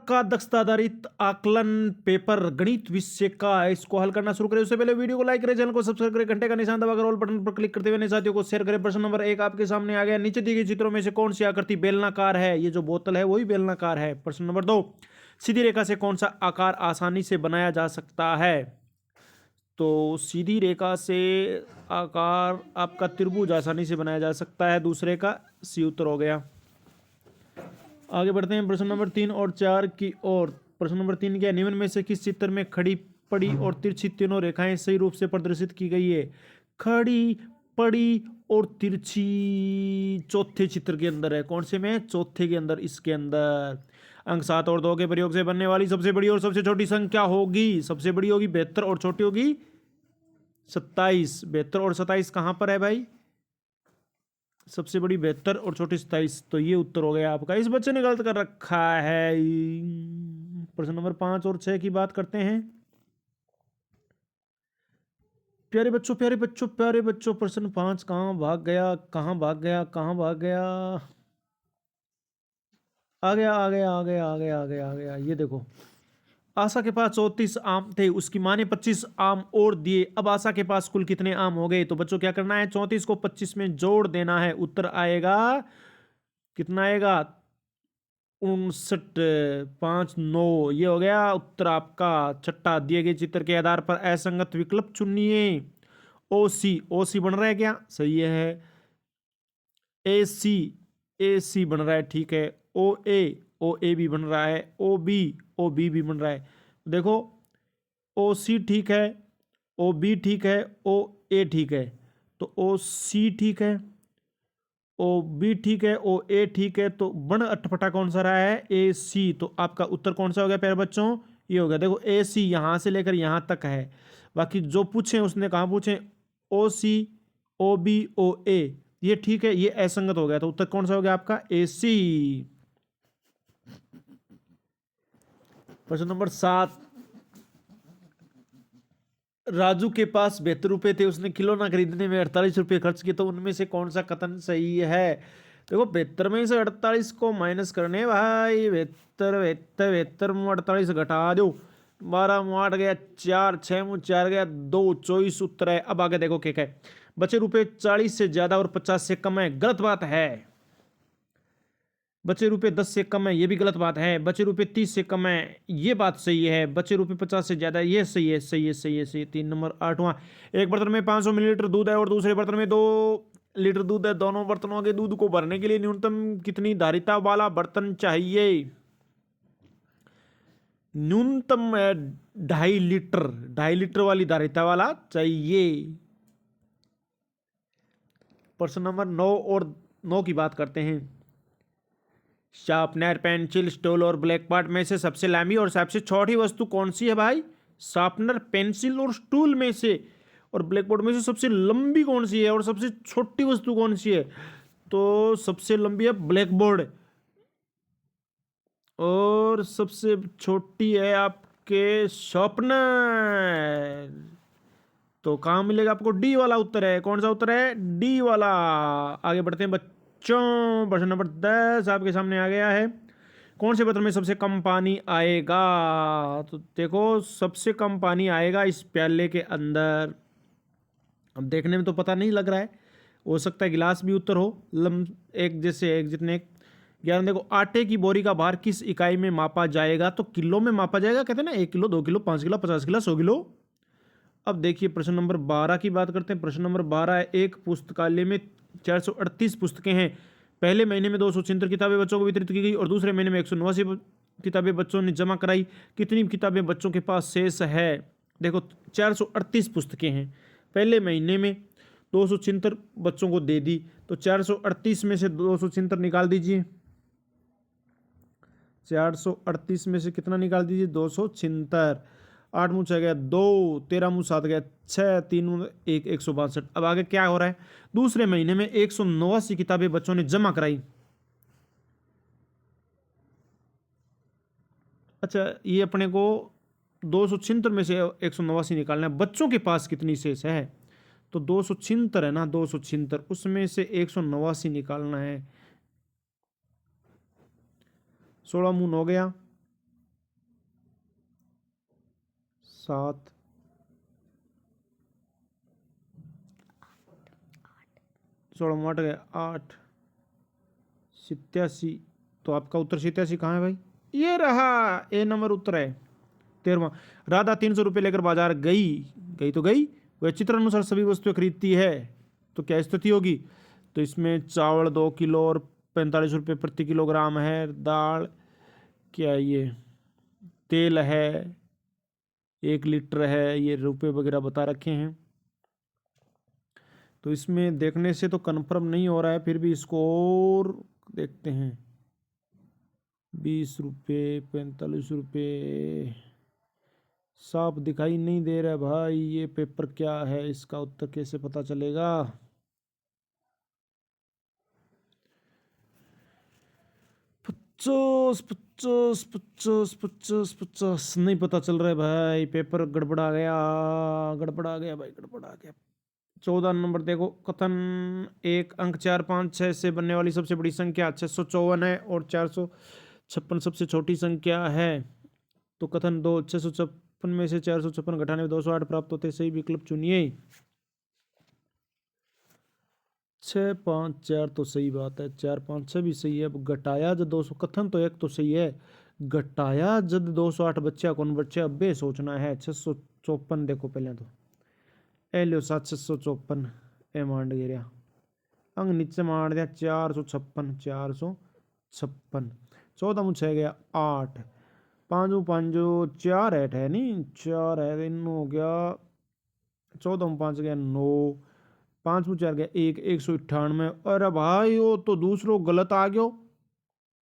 का दक्षता आधारित आकलन पेपर गणित विषय का इसको हल करना शुरू करें उससे पहले वीडियो को लाइक करें, चैनल को सब्सक्राइब करें, घंटे का निशान दबाकर ऑल बटन पर क्लिक करते हुए नए साथियों को शेयर करें। प्रश्न नंबर 1 आपके सामने आ गया। नीचे दी गई चित्रों में से कौन सी आकृति बेलनाकार है? ये जो बोतल है वही बेलनाकार है। प्रश्न नंबर 2, सीधी रेखा से कौन सा आकार आसानी से बनाया जा सकता है? तो सीधी रेखा से आकार आपका त्रिभुज आसानी से बनाया जा सकता है। दूसरे का सी उत्तर हो गया। आगे बढ़ते हैं प्रश्न नंबर 3 और 4 की ओर। प्रश्न नंबर 3 क्या? निम्न में से किस चित्र में खड़ी, पड़ी और तिरछी तीनों रेखाएं सही रूप से प्रदर्शित की गई है? खड़ी, पड़ी और तिरछी चौथे चित्र के अंदर है। कौन से में? चौथे के अंदर। इसके अंदर अंक 7 और 2 के प्रयोग से बनने वाली सबसे बड़ी और सबसे छोटी संख्या होगी। सबसे बड़ी होगी 72 और छोटी होगी 27। 72 और 27 कहां पर है भाई? सबसे बड़ी 72 और छोटी 27। तो ये उत्तर हो गया आपका। इस बच्चे ने गलत कर रखा है। प्रश्न नंबर 5 और 6 की बात करते हैं। प्यारे बच्चों, प्यारे बच्चों, प्यारे बच्चों, प्रश्न 5 कहां भाग गया, कहां भाग गया, कहां भाग गया? आ गया, आ गया, आ गया, आ गया, आ गया, आ गया। ये देखो, आशा के पास 34 आम थे, उसकी माँ ने 25 आम और दिए। अब आशा के पास कुल कितने आम हो गए? तो बच्चों क्या करना है? 34 को 25 में जोड़ देना है। उत्तर आएगा कितना? आएगा 59, 5, 9। ये हो गया उत्तर आपका। छठा, दिए गए चित्र के आधार पर असंगत विकल्प चुनिए। ओ सी, ओ सी बन रहा है क्या? सही है। ए सी, ए सी बन रहा है, ठीक है। ओ ए भी बन रहा है। ओ बी भी बन रहा है। देखो, ओ सी ठीक है, ओ बी ठीक है, ओ ए ठीक है। तो ओ सी ठीक है, ओ बी ठीक है, ओ ए ठीक है। तो बन अटपटा कौन सा रहा है? ए सी। तो आपका उत्तर कौन सा हो गया प्यारे बच्चों? ये हो गया। देखो, ए सी यहां से लेकर यहां तक है। बाकी जो पूछे उसने कहा पूछे? ओ सी, ओ बी, ओ ए। ये ठीक है, ये असंगत हो गया। तो उत्तर कौन सा हो गया आपका? ए सी। प्रश्न नंबर 7, राजू के पास 72 रुपए थे, उसने खिलौना खरीदने में 48 रुपए खर्च किए। तो उनमें से कौन सा कथन सही है? देखो, 72 में से 48 को माइनस करने भाई। 72, 72, 72 में 48 घटा दो। 12 में 8 गया 4, 6 में 4 गया 2, 24 उत्तर है। अब आगे देखो क्या है। बचे रुपए 40 से ज्यादा और 50 से कम है, गलत बात है। बचे रुपए 10 से कम है, ये भी गलत बात है। बचे रुपए 30 से कम है, ये बात सही है। बचे रुपए 50 से ज्यादा, ये सही है, सही है, सही है, सही है। 3 नंबर 8वां, एक बर्तन में 500 मिलीलीटर दूध है और दूसरे बर्तन में 2 लीटर दूध है। दोनों बर्तनों के दूध को भरने के लिए न्यूनतम कितनी धारिता वाला बर्तन चाहिए? न्यूनतम 2.5 लीटर, 2.5 लीटर वाली धारिता वाला चाहिए। प्रश्न नंबर 9 और 9 की बात करते हैं। शार्पनर, पेंसिल, स्टूल और ब्लैक बोर्ड में से सबसे लंबी और सबसे छोटी वस्तु कौन सी है भाई? शार्पनर, पेंसिल और स्टूल में से। और ब्लैक बोर्ड में से सबसे लंबी कौन सी है और सबसे छोटी वस्तु कौन सी है? तो सबसे लंबी है ब्लैक बोर्ड और सबसे छोटी है आपके शार्पनर। तो कहां मिलेगा आपको? डी वाला उत्तर है। कौन सा उत्तर है? डी वाला। आगे बढ़ते हैं बच्चों। प्रश्न नंबर 10 आपके सामने आ गया है। कौन से बर्तन में सबसे कम पानी आएगा? तो देखो, सबसे कम पानी आएगा इस प्याले के अंदर। अब देखने में तो पता नहीं लग रहा है, हो सकता है गिलास भी उत्तर हो। एक जैसे एक जितने 11। देखो, आटे की बोरी का भार किस इकाई में मापा जाएगा? तो किलो में मापा जाएगा। कहते हैं ना, 1 kilo, 2 kilo, 5 kilo, 50 kilo, 100 kilo. अब देखिए, प्रश्न नंबर 12 की बात करते हैं। प्रश्न नंबर 12 है, एक पुस्तकालय में 438 पुस्तकें हैं। पहले महीने में 276 किताबें बच्चों को वितरित की गई और दूसरे महीने में 189 किताबें बच्चों ने जमा कराई। कितनी किताबें बच्चों के पास शेष है? देखो, 438 पुस्तकें हैं। पहले महीने में 276 बच्चों को दे दी, तो 438 में से 276 निकाल दीजिए। 438 में से कितना निकाल दीजिए? 276। 8 मुँह 6 गया 2, 13 मुँह 7 गया 6, 3 मुँह 1, 162। अब आगे क्या हो रहा है? दूसरे महीने में 189 किताबें बच्चों ने जमा कराई। अच्छा, ये अपने को 276 में से 189 निकालना है। बच्चों के पास कितनी शेष है? तो 276 है ना, 276, उसमें से 189 निकालना है। 16 मुँह 9 गया 7 16 8 गए 8 87। तो आपका उत्तर 87 कहाँ है भाई? ये रहा, ए नंबर उत्तर है। 13वां, राधा 300 रुपये लेकर बाजार गई। गई तो गई, वह चित्र अनुसार सभी वस्तुएं खरीदती है, तो क्या स्थिति होगी? तो इसमें चावल 2 किलो और 45 रुपये प्रति किलोग्राम है, दाल क्या ये तेल है 1 लीटर है, ये रुपए वगैरह बता रखे हैं। तो इसमें देखने से तो कंफर्म नहीं हो रहा है, फिर भी इसको और देखते हैं। 20 रुपये 45 रुपये साफ दिखाई नहीं दे रहा है भाई, ये पेपर क्या है, इसका उत्तर कैसे पता चलेगा? पचास 50 50 50 50 नहीं पता चल रहा है भाई, पेपर गड़बड़ा गया, गड़बड़ा गया भाई, गड़बड़ा गया। 14 नंबर देखो, कथन 1 अंक 4 5 6 से बनने वाली सबसे बड़ी संख्या 654 है और 456 सबसे छोटी संख्या है। तो कथन 2 656 में से 456 घटाने में 208 प्राप्त होते, सही विकल्प चुनिए। 6 5 4 तो सही बात है, 4 5 6 भी सही है। अब घटाया जब 200, कथन तो एक तो सही है, घटाया जब 208 बच्चा कौन बच्चा, अब बे सोचना है। 654 देखो पहले तो एलियो 754 ए मांड गिरा, अंग नीचे मार दिया 456 456। 14 मुझे छः गया 8, 5 5 4 8 है नहीं 4 है, इन हो गया 14 5 गया 9, 5 में 4 गया 1 198। अरे भाई वो तो दूसरो गलत आ गयो,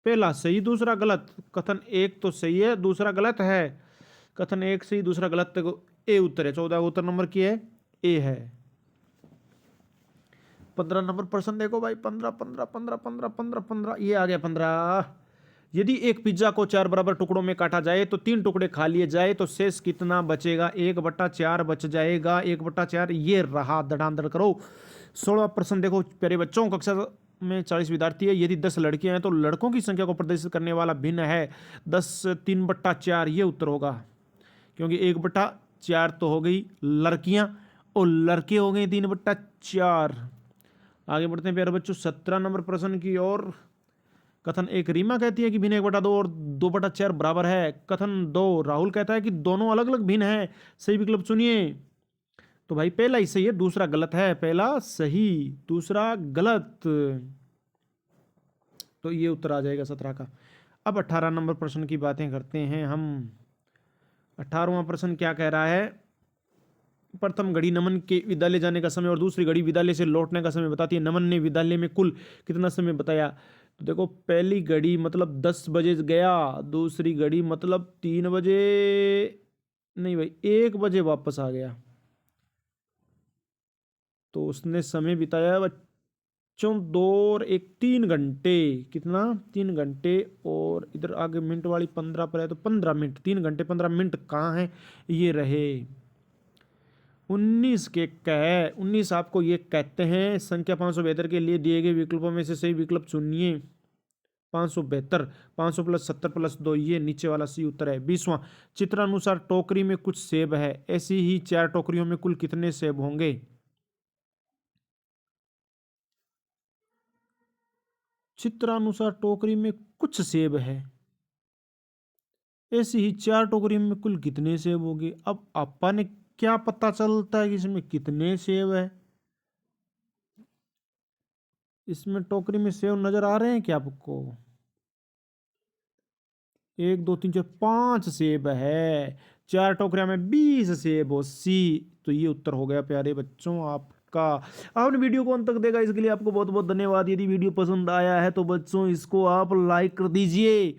पहला सही दूसरा गलत। कथन 1 तो सही है दूसरा गलत है, कथन 1 सही दूसरा गलत, तो ए उत्तर है। 14 उत्तर नंबर की है ए है। 15 नंबर प्रश्न देखो भाई, 15 15 15 15 15 15 ये आ गया 15। यदि एक पिज्जा को 4 बराबर टुकड़ों में काटा जाए तो 3 टुकड़े खा लिए जाए तो शेष कितना बचेगा? 1/4 बच जाएगा, 1/4 ये रहा, दड़ांदड़ करो। 16वां प्रश्न देखो प्यारे बच्चों, कक्षा में 40 विद्यार्थी है, यदि 10 लड़कियां हैं तो लड़कों की संख्या को प्रदर्शित करने वाला भिन्न है 10 3/4, ये उत्तर होगा, क्योंकि 1/4 तो हो गई लड़कियां और लड़के हो गए 3/4। आगे बढ़ते हैं प्यारे बच्चों 17 नंबर प्रश्न की ओर। कथन 1 रीमा कहती है कि भिन्न 1/2 और 2/4 बराबर है। कथन 2 राहुल कहता है कि दोनों अलग अलग भिन्न है, सही विकल्प चुनिए। तो भाई पहला ही सही है दूसरा गलत है, पहला सही दूसरा गलत, तो ये उत्तर आ जाएगा 17 का। अब 18 नंबर प्रश्न की बातें करते हैं हम। 18वां प्रश्न क्या कह रहा है? प्रथम घड़ी नमन के विद्यालय जाने का समय और दूसरी घड़ी विद्यालय से लौटने का समय बताती है। नमन ने विद्यालय में कुल कितना समय बताया? तो देखो पहली घड़ी मतलब 10 बजे गया, दूसरी घड़ी मतलब 3 बजे नहीं भाई 1 बजे वापस आ गया, तो उसने समय बिताया बच्चों 2 और 1 3 घंटे। कितना? 3 घंटे, और इधर आगे मिनट वाली 15 पर है तो 15 मिनट, 3 घंटे 15 मिनट कहाँ है? ये रहे 19 के कहे 19 आपको ये कहते हैं। संख्या 572 के लिए दिए गए विकल्पों में से सही विकल्प चुनिए। 572 500 + 70 + 2, ये नीचे वाला सी उत्तर है। 20वां, चित्रानुसार टोकरी में कुछ सेब है, ऐसी ही 4 टोकरियों में कुल कितने सेब होंगे? चित्रानुसार टोकरी में कुछ सेब है, ऐसी ही 4 टोकरी में कुल कितने सेब होंगे। अब आपा ने क्या पता चलता है कि इसमें कितने सेब है? इसमें टोकरी में सेब नजर आ रहे हैं क्या आपको? 1 2 3 4 5 सेब है, 4 टोकरिया में 20 सेब हो, सी। तो ये उत्तर हो गया प्यारे बच्चों आपका। आपने वीडियो को अंत तक देखा इसके लिए आपको बहुत बहुत धन्यवाद। यदि वीडियो पसंद आया है तो बच्चों इसको आप लाइक कर दीजिए,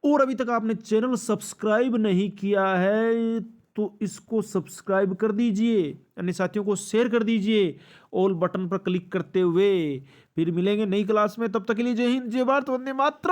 और अभी तक आपने चैनल सब्सक्राइब नहीं किया है तो इसको सब्सक्राइब कर दीजिए, अन्य साथियों को शेयर कर दीजिए ऑल बटन पर क्लिक करते हुए। फिर मिलेंगे नई क्लास में, तब तक के लिए जय हिंद जय भारत वंदे मातरम।